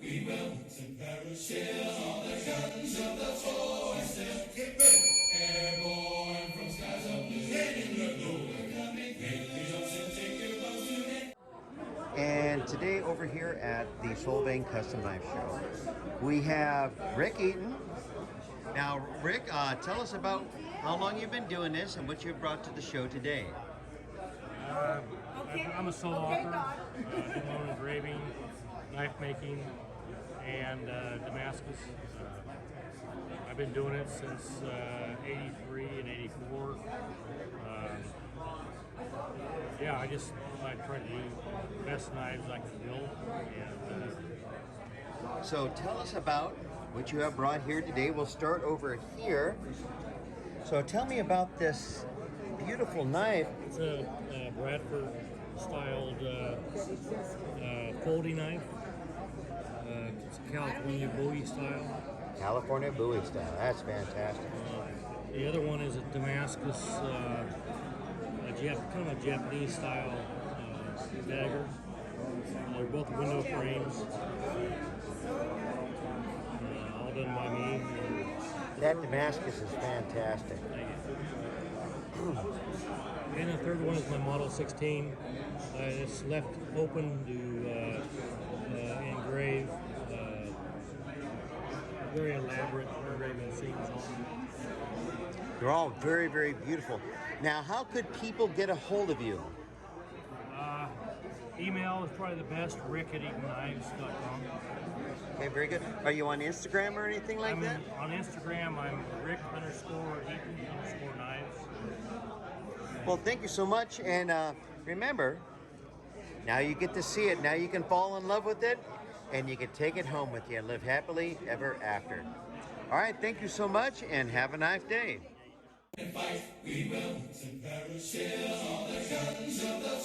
we will send parasails on the guns of the foe and still keep ready. Airborne from skies of blue, heading the glow, we're coming. Make the jumps and take your boats today. And today over here at the Solvang Custom Knife Show, we have Rick Eaton. Now, Rick, tell us about how long you've been doing this and what you've brought to the show today. I'm a solo author. I do my own engraving, knife making, and Damascus. I've been doing it since 83 and 84. Yeah, I try to do the best knives I can build. And So tell us about what you have brought here today. We'll start over here. So tell me about this beautiful knife. it's a Bradford-styled folding knife. It's a California Bowie style. California Bowie style. That's fantastic. The other one is a Damascus, kind of a Japanese style dagger. They're both window frames, all done by me. That Damascus is fantastic. And the third one is my Model 16. It's left open to engrave very elaborate engraving scenes on it. They're all very, very beautiful. Now, how could people get a hold of you? Email is probably the best, rick@eatonknives.com. Okay, very good. Are you on Instagram or anything like that? On Instagram, I'm Rick_Eaton_knives. Well, thank you so much. And remember, now you get to see it. Now you can fall in love with it, and you can take it home with you and live happily ever after. All right, thank you so much, and have a nice day. And fight, we will send parasails on the guns of the